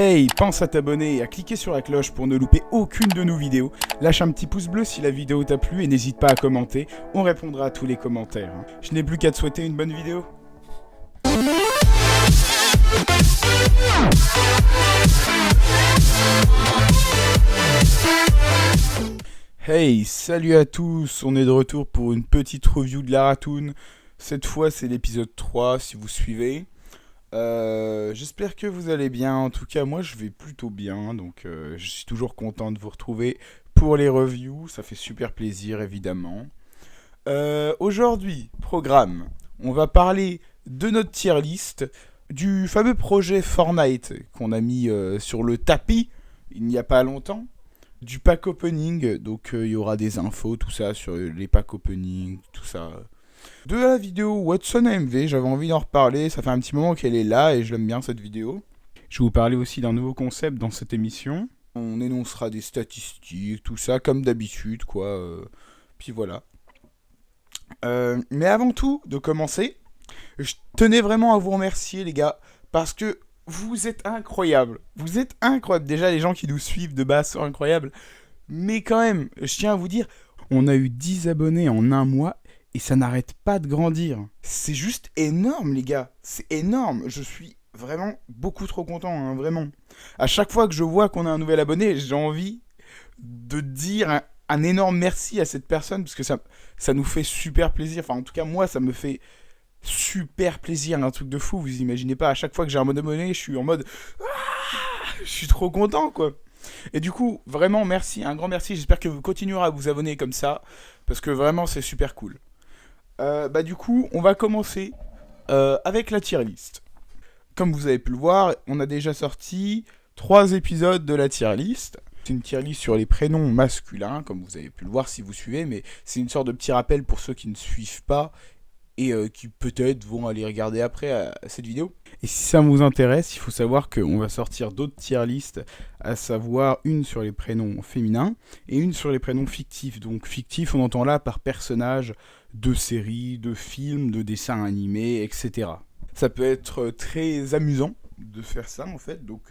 Hey, pense à t'abonner et à cliquer sur la cloche pour ne louper aucune de nos vidéos. Lâche un petit pouce bleu si la vidéo t'a plu et n'hésite pas à commenter, on répondra à tous les commentaires. Je n'ai plus qu'à te souhaiter une bonne vidéo. Hey, salut à tous, on est de retour pour une petite review de la Ratoon. Cette fois c'est l'épisode 3 si vous suivez. J'espère que vous allez bien, en tout cas moi je vais plutôt bien, donc je suis toujours content de vous retrouver pour les reviews, ça fait super plaisir évidemment. Aujourd'hui, programme, on va parler de notre tier list, du fameux projet Fortnite qu'on a mis sur le tapis il n'y a pas longtemps, du pack opening, donc il y aura des infos, tout ça sur les packs opening, tout ça. De la vidéo Watson AMV, j'avais envie d'en reparler, ça fait un petit moment qu'elle est là et je l'aime bien cette vidéo. Je vais vous parler aussi d'un nouveau concept dans cette émission. On énoncera des statistiques, tout ça, comme d'habitude, quoi. Puis voilà. Mais avant tout, de commencer, je tenais vraiment à vous remercier, les gars, parce que vous êtes incroyables. Vous êtes incroyables. Déjà, les gens qui nous suivent de base sont incroyables. Mais quand même, je tiens à vous dire, on a eu 10 abonnés en un mois. Et ça n'arrête pas de grandir. C'est juste énorme, les gars. C'est énorme. Je suis vraiment beaucoup trop content, hein, vraiment. À chaque fois que je vois qu'on a un nouvel abonné, j'ai envie de dire un énorme merci à cette personne, parce que ça nous fait super plaisir. Enfin, en tout cas, moi, ça me fait super plaisir. Un truc de fou, vous imaginez pas. À chaque fois que j'ai un mode abonné, je suis en mode... Je suis trop content, quoi. Et du coup, vraiment, merci, un grand merci. J'espère que vous continuerez à vous abonner comme ça, parce que vraiment, c'est super cool. Du coup, on va commencer avec la tier list. Comme vous avez pu le voir, on a déjà sorti 3 épisodes de la tier list. C'est une tier list sur les prénoms masculins, comme vous avez pu le voir si vous suivez, mais c'est une sorte de petit rappel pour ceux qui ne suivent pas et qui peut-être vont aller regarder après cette vidéo. Et si ça vous intéresse, il faut savoir qu'on va sortir d'autres tier lists, à savoir une sur les prénoms féminins et une sur les prénoms fictifs. Donc fictifs, on entend là par personnage de séries, de films, de dessins animés, etc. Ça peut être très amusant de faire ça en fait, donc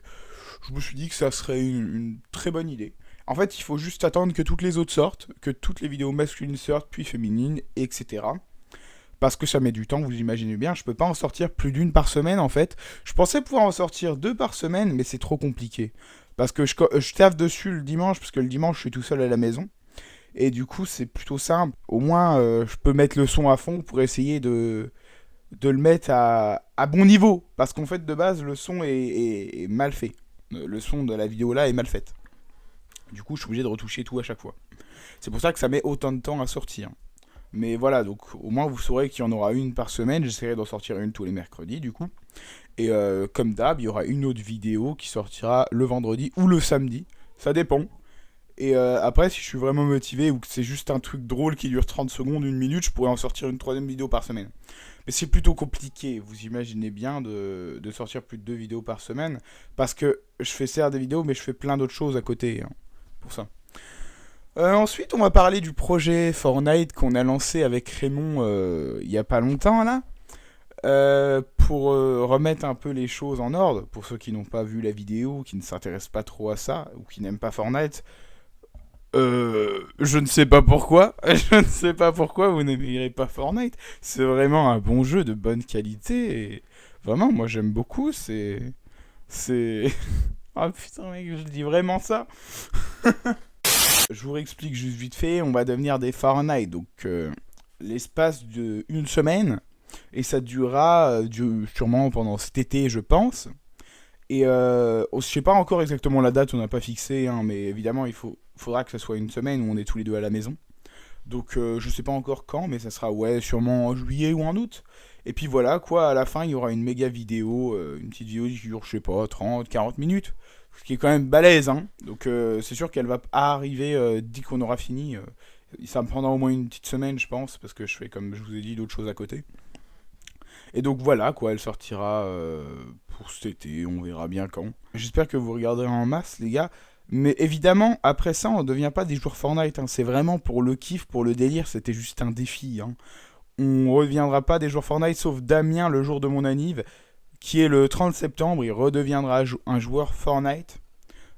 je me suis dit que ça serait une très bonne idée. En fait, il faut juste attendre que toutes les autres sortent, que toutes les vidéos masculines sortent, puis féminines, etc. Parce que ça met du temps, vous imaginez bien, je peux pas en sortir plus d'une par semaine en fait. Je pensais pouvoir en sortir 2 par semaine, mais c'est trop compliqué. Parce que je taffe dessus le dimanche, parce que le dimanche je suis tout seul à la maison. Et du coup, c'est plutôt simple. Au moins, je peux mettre le son à fond pour essayer de le mettre à bon niveau. Parce qu'en fait, de base, le son est mal fait. Le son de la vidéo là est mal fait. Du coup, je suis obligé de retoucher tout à chaque fois. C'est pour ça que ça met autant de temps à sortir. Mais voilà, donc au moins vous saurez qu'il y en aura une par semaine. J'essaierai d'en sortir une tous les mercredis, du coup. Et comme d'hab, il y aura une autre vidéo qui sortira le vendredi ou le samedi. Ça dépend. Et après, si je suis vraiment motivé ou que c'est juste un truc drôle qui dure 30 secondes, 1 minute, je pourrais en sortir une 3ème vidéo par semaine. Mais c'est plutôt compliqué, vous imaginez bien, de sortir plus de 2 vidéos par semaine. Parce que je fais certes des vidéos, mais je fais plein d'autres choses à côté, hein, pour ça. Ensuite, on va parler du projet Fortnite qu'on a lancé avec Raymond il y a pas longtemps, là. Pour remettre un peu les choses en ordre, pour ceux qui n'ont pas vu la vidéo, qui ne s'intéressent pas trop à ça, ou qui n'aiment pas Fortnite... je ne sais pas pourquoi. Je ne sais pas pourquoi vous n'aimerez pas Fortnite. C'est vraiment un bon jeu de bonne qualité. Et vraiment, moi j'aime beaucoup. C'est. Oh putain, mec, je dis vraiment ça. Je vous réexplique juste vite fait. On va devenir des Fortnite. Donc, l'espace de 1 semaine. Et ça durera sûrement pendant cet été, je pense. Et je sais pas encore exactement la date, on n'a pas fixé, hein, mais évidemment faudra que ça soit 1 semaine où on est tous les deux à la maison. Donc je sais pas encore quand, mais ça sera sûrement en juillet ou en août. Et puis voilà, quoi, à la fin il y aura une méga vidéo, une petite vidéo qui dure, je sais pas, 30, 40 minutes. Ce qui est quand même balèze, hein. Donc c'est sûr qu'elle va arriver dès qu'on aura fini. Ça me prendra au moins une petite semaine, je pense, parce que je fais, comme je vous ai dit, d'autres choses à côté. Et donc voilà, quoi, elle sortira pour cet été, on verra bien quand. J'espère que vous regarderez en masse, les gars. Mais évidemment, après ça, on ne devient pas des joueurs Fortnite, hein. C'est vraiment pour le kiff, pour le délire, c'était juste un défi, hein. On reviendra pas des joueurs Fortnite, sauf Damien le jour de mon anniv, qui est le 30 septembre, il redeviendra un joueur Fortnite.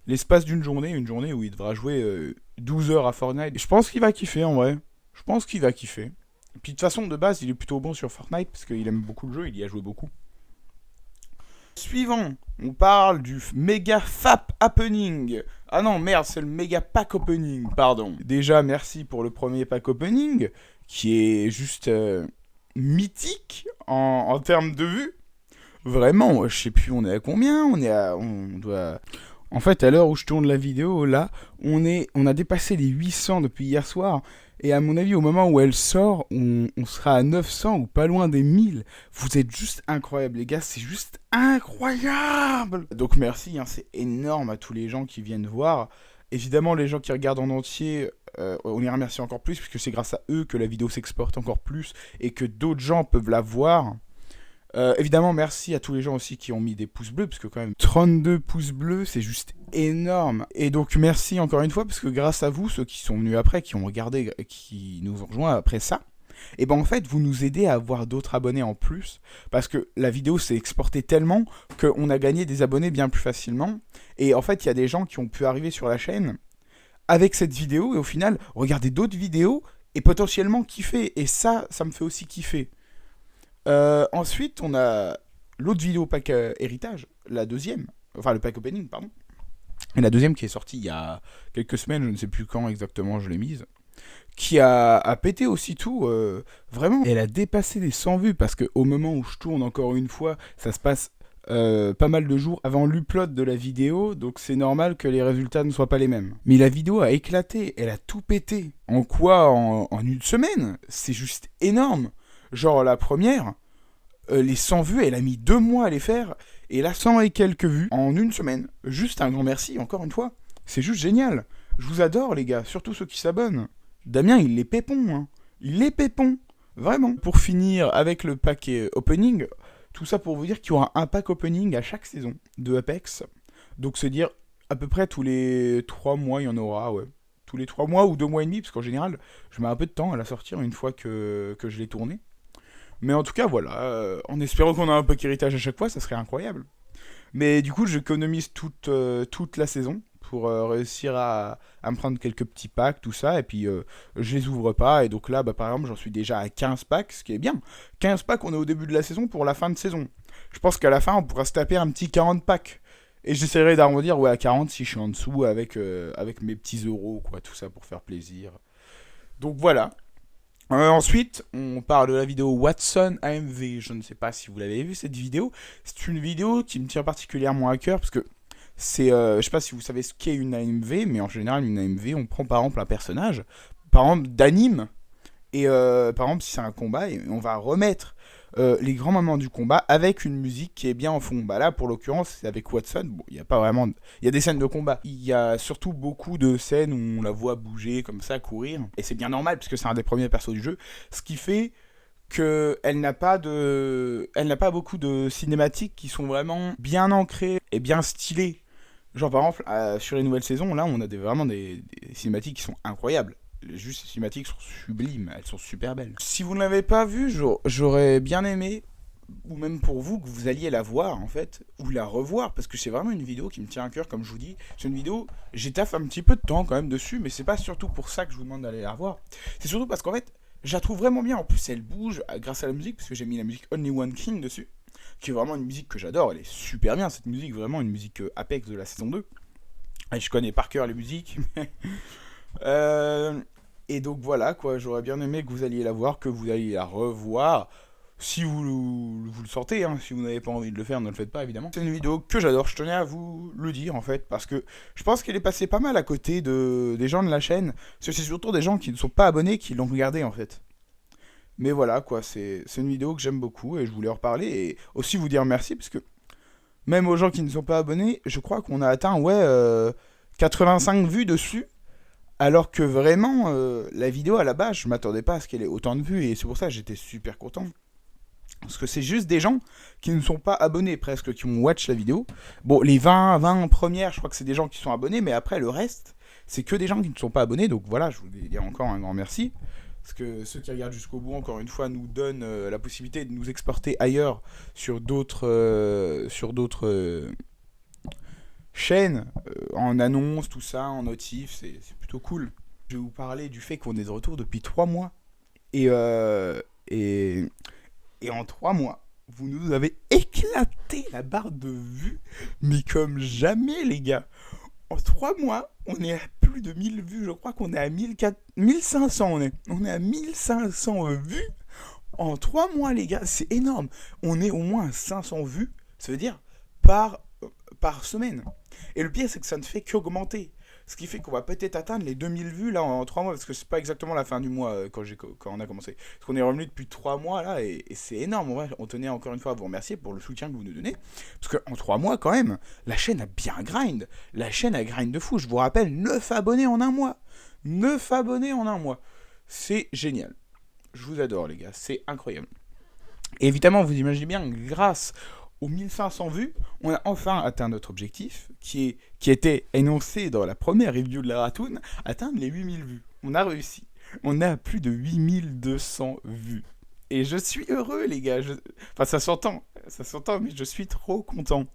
L'espace d'une journée, une journée où il devra jouer 12 heures à Fortnite. Et je pense qu'il va kiffer en vrai. Je pense qu'il va kiffer. Et puis de toute façon, de base, il est plutôt bon sur Fortnite parce qu'il aime beaucoup le jeu, il y a joué beaucoup. Suivant, on parle du méga FAP Happening. Ah non, merde, c'est le méga pack opening, pardon. Déjà, merci pour le premier pack opening, qui est juste mythique en termes de vues. Vraiment, je sais plus on est à combien, on doit... En fait, à l'heure où je tourne la vidéo, là, on a dépassé les 800 depuis hier soir. Et à mon avis, au moment où elle sort, on sera à 900 ou pas loin des 1000. Vous êtes juste incroyables, les gars, c'est juste incroyable. Donc merci, hein, c'est énorme à tous les gens qui viennent voir. Évidemment, les gens qui regardent en entier, on les remercie encore plus, puisque c'est grâce à eux que la vidéo s'exporte encore plus et que d'autres gens peuvent la voir. Évidemment, merci à tous les gens aussi qui ont mis des pouces bleus, parce que quand même 32 pouces bleus, c'est juste énorme. Et donc merci encore une fois, parce que grâce à vous, ceux qui sont venus après, qui ont regardé, qui nous ont rejoints après ça, et ben en fait, vous nous aidez à avoir d'autres abonnés en plus, parce que la vidéo s'est exportée tellement qu'on a gagné des abonnés bien plus facilement. Et en fait, il y a des gens qui ont pu arriver sur la chaîne avec cette vidéo, et au final, regarder d'autres vidéos, et potentiellement kiffer. Et ça me fait aussi kiffer. Ensuite, on a l'autre vidéo pack héritage, la deuxième, enfin le pack opening, pardon. Et la deuxième qui est sortie il y a quelques semaines, je ne sais plus quand exactement je l'ai mise, qui a pété aussi tout, vraiment. Elle a dépassé les 100 vues, parce qu'au moment où je tourne encore une fois, ça se passe pas mal de jours avant l'upload de la vidéo, donc c'est normal que les résultats ne soient pas les mêmes. Mais la vidéo a éclaté, elle a tout pété. En quoi? En une semaine? C'est juste énorme. Genre la première, les 100 vues, elle a mis 2 mois à les faire, et là 100 et quelques vues en une semaine. Juste un grand merci, encore une fois. C'est juste génial. Je vous adore les gars, surtout ceux qui s'abonnent. Damien, il les pépon, hein. Il les pépon. Vraiment. Pour finir avec le pack opening, tout ça pour vous dire qu'il y aura un pack opening à chaque saison de Apex. Donc c'est dire à peu près tous les 3 mois, il y en aura, ouais. Tous les 3 mois ou 2 mois et demi, parce qu'en général, je mets un peu de temps à la sortir une fois que je l'ai tourné. Mais en tout cas, voilà, en espérant qu'on a un pack héritage à chaque fois, ça serait incroyable. Mais du coup, j'économise toute la saison pour réussir à me prendre quelques petits packs, tout ça, et puis je les ouvre pas, et donc là, bah, par exemple, j'en suis déjà à 15 packs, ce qui est bien. 15 packs, on est au début de la saison pour la fin de saison. Je pense qu'à la fin, on pourra se taper un petit 40 packs. Et j'essaierai d'arrondir à 40 si je suis en dessous avec mes petits euros, quoi, tout ça pour faire plaisir. Donc voilà. Ensuite, on parle de la vidéo Watson AMV. Je ne sais pas si vous l'avez vu cette vidéo. C'est une vidéo qui me tient particulièrement à cœur parce que c'est, je sais pas si vous savez ce qu'est une AMV, mais en général une AMV, on prend par exemple un personnage, par exemple d'anime, et par exemple si c'est un combat, et on va remettre les grands moments du combat avec une musique qui est bien en fond. Bah là, pour l'occurrence, c'est avec Watson. Bon, il y a pas vraiment, il y a des scènes de combat. Il y a surtout beaucoup de scènes où on la voit bouger comme ça, courir, et c'est bien normal parce que c'est un des premiers persos du jeu. Ce qui fait que elle n'a pas beaucoup de cinématiques qui sont vraiment bien ancrées et bien stylées. Genre par exemple, sur les nouvelles saisons, là, on a vraiment des cinématiques qui sont incroyables. Juste, les cinématiques sont sublimes, elles sont super belles. Si vous ne l'avez pas vue, j'aurais bien aimé, ou même pour vous, que vous alliez la voir en fait, ou la revoir, parce que c'est vraiment une vidéo qui me tient à cœur, comme je vous dis. C'est une vidéo, j'ai taffé un petit peu de temps quand même dessus, mais c'est pas surtout pour ça que je vous demande d'aller la revoir. C'est surtout parce qu'en fait, je la trouve vraiment bien. En plus, elle bouge grâce à la musique, parce que j'ai mis la musique Only One King dessus, qui est vraiment une musique que j'adore. Elle est super bien cette musique, vraiment une musique Apex de la saison 2. Et je connais par cœur les musiques. Et donc voilà quoi, j'aurais bien aimé que vous alliez la voir, que vous alliez la revoir. Si vous le sentez, hein. Si vous n'avez pas envie de le faire, ne le faites pas évidemment. C'est une vidéo que j'adore, je tenais à vous le dire en fait, parce que je pense qu'elle est passée pas mal à côté des gens de la chaîne. Parce que c'est surtout des gens qui ne sont pas abonnés qui l'ont regardé en fait. Mais voilà quoi, c'est une vidéo que j'aime beaucoup et je voulais en reparler et aussi vous dire merci parce que même aux gens qui ne sont pas abonnés, je crois qu'on a atteint 85 vues dessus. Alors que vraiment, la vidéo à la base, je m'attendais pas à ce qu'elle ait autant de vues et c'est pour ça que j'étais super content. Parce que c'est juste des gens qui ne sont pas abonnés presque, qui ont watch la vidéo. Bon, les 20 premières, je crois que c'est des gens qui sont abonnés, mais après le reste, c'est que des gens qui ne sont pas abonnés. Donc voilà, je voulais dire encore un grand merci. Parce que ceux qui regardent jusqu'au bout, encore une fois, nous donnent la possibilité de nous exporter ailleurs sur d'autres chaînes, en annonce, tout ça, en notif, c'est plutôt cool. Je vais vous parler du fait qu'on est de retour depuis 3 mois. Et, euh, et, et en 3 mois, vous nous avez éclaté la barre de vue, mais comme jamais, les gars. En 3 mois, on est à plus de 1000 vues. Je crois qu'on est à 1500. On est à 1500 vues en 3 mois, les gars. C'est énorme. On est au moins à 500 vues. Ça veut dire par semaine. Et le pire, c'est que ça ne fait qu'augmenter. Ce qui fait qu'on va peut-être atteindre les 2000 vues là en 3 mois, parce que c'est pas exactement la fin du mois quand on a commencé. Parce qu'on est revenu depuis 3 mois là, et c'est énorme. En vrai, on tenait encore une fois à vous remercier pour le soutien que vous nous donnez. Parce qu'en 3 mois, quand même, la chaîne a bien grind. La chaîne a grind de fou. Je vous rappelle, 9 abonnés en un mois. 9 abonnés en un mois. C'est génial. Je vous adore, les gars. C'est incroyable. Et évidemment, vous imaginez bien, grâce aux 1500 vues, on a enfin atteint notre objectif, qui était énoncé dans la première review de la Ratoon, atteindre les 8000 vues. On a réussi. On a plus de 8200 vues. Et je suis heureux, les gars. Enfin, ça s'entend, mais je suis trop content.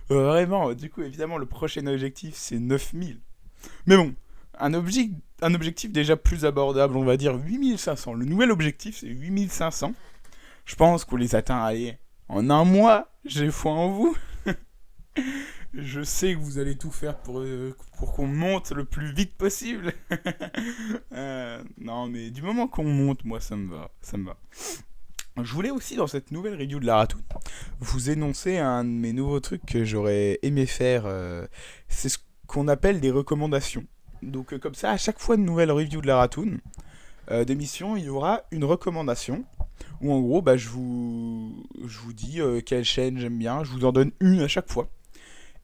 Vraiment, du coup, évidemment, le prochain objectif, c'est 9000. Mais bon, un objectif déjà plus abordable, on va dire 8500. Le nouvel objectif, c'est 8500. Je pense qu'on les atteint, allez, en un mois. J'ai foi en vous. Je sais que vous allez tout faire pour qu'on monte le plus vite possible. Non, mais du moment qu'on monte, moi, ça me va. Ça me va. Je voulais aussi, dans cette nouvelle review de la Ratoon, vous énoncer un de mes nouveaux trucs que j'aurais aimé faire. C'est ce qu'on appelle des recommandations. Donc, comme ça, à chaque fois une nouvelle review de la Ratoon d'émission, il y aura une recommandation. Où en gros, je vous dis quelle chaîne j'aime bien. Je vous en donne une à chaque fois.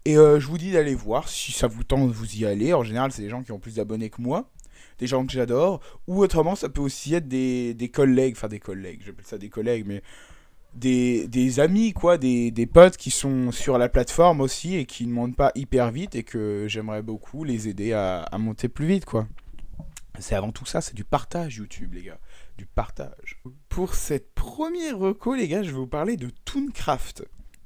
Et je vous dis d'aller voir. Si ça vous tente, vous y allez. En général, c'est des gens qui ont plus d'abonnés que moi. Des gens que j'adore. Ou autrement, ça peut aussi être des collègues. Enfin, des collègues. J'appelle ça des collègues. Mais des amis, quoi. Des potes qui sont sur la plateforme aussi. Et qui ne montent pas hyper vite. Et que j'aimerais beaucoup les aider à monter plus vite, quoi. C'est avant tout ça, c'est du partage YouTube, les gars. Du partage. Pour cette première reco, les gars, je vais vous parler de Tooncraft.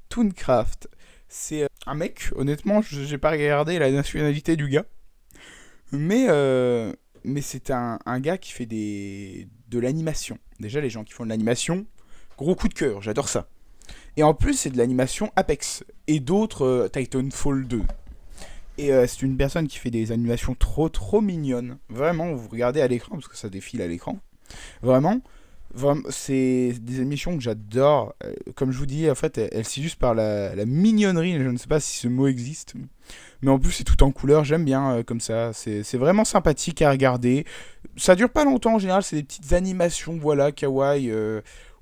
Tooncraft, c'est un mec, honnêtement, j'ai pas regardé la nationalité du gars. Mais c'est un gars qui fait de l'animation. Déjà, les gens qui font de l'animation, gros coup de cœur, j'adore ça. Et en plus, c'est de l'animation Apex. Et d'autres Titanfall 2. Et c'est une personne qui fait des animations trop mignonnes. Vraiment, vous regardez à l'écran, parce que ça défile à l'écran. Vraiment, c'est des animations que j'adore. Comme je vous dis, en fait, elles s'illustrent par la mignonnerie. Je ne sais pas si ce mot existe. Mais en plus, c'est tout en couleur. J'aime bien comme ça. C'est vraiment sympathique à regarder. Ça dure pas longtemps en général. C'est des petites animations, voilà, kawaii.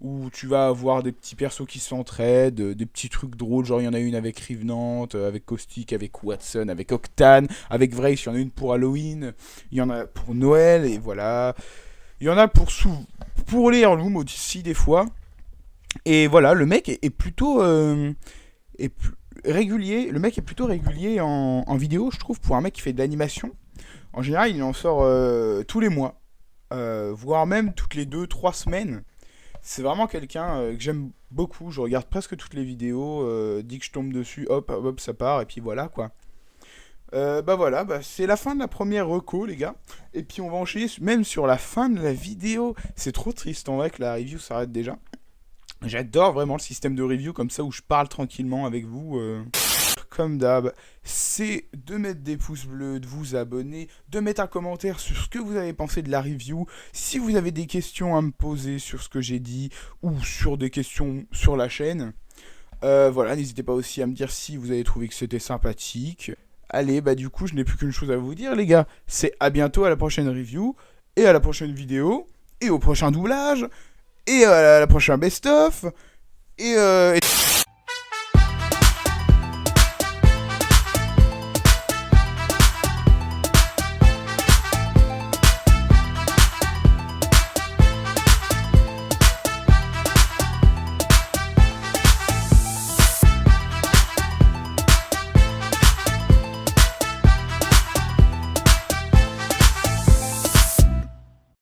Où tu vas avoir des petits persos qui s'entraident, des petits trucs drôles, genre il y en a une avec Revenant, avec Caustic, avec Watson, avec Octane, avec Vrace, il y en a une pour Halloween, il y en a pour Noël, et voilà. Il y en a pour les Heirlooms aussi des fois. Et voilà, le mec est plutôt régulier, le mec est plutôt régulier en vidéo, je trouve, pour un mec qui fait de l'animation. En général, il en sort tous les mois, voire même toutes les 2-3 semaines. C'est vraiment quelqu'un que j'aime beaucoup. Je regarde presque toutes les vidéos. Dès que je tombe dessus, hop, ça part. Et puis voilà, quoi. Voilà, c'est la fin de la première reco, les gars. Et puis on va enchaîner même sur la fin de la vidéo. C'est trop triste en vrai que la review s'arrête déjà. J'adore vraiment le système de review comme ça où je parle tranquillement avec vous. Comme d'hab, c'est de mettre des pouces bleus, de vous abonner, de mettre un commentaire sur ce que vous avez pensé de la review. Si vous avez des questions à me poser sur ce que j'ai dit ou sur des questions sur la chaîne, voilà, n'hésitez pas aussi à me dire si vous avez trouvé que c'était sympathique. Allez, du coup, je n'ai plus qu'une chose à vous dire, les gars. C'est à bientôt à la prochaine review, et à la prochaine vidéo, et au prochain doublage, et à la prochaine best-of, et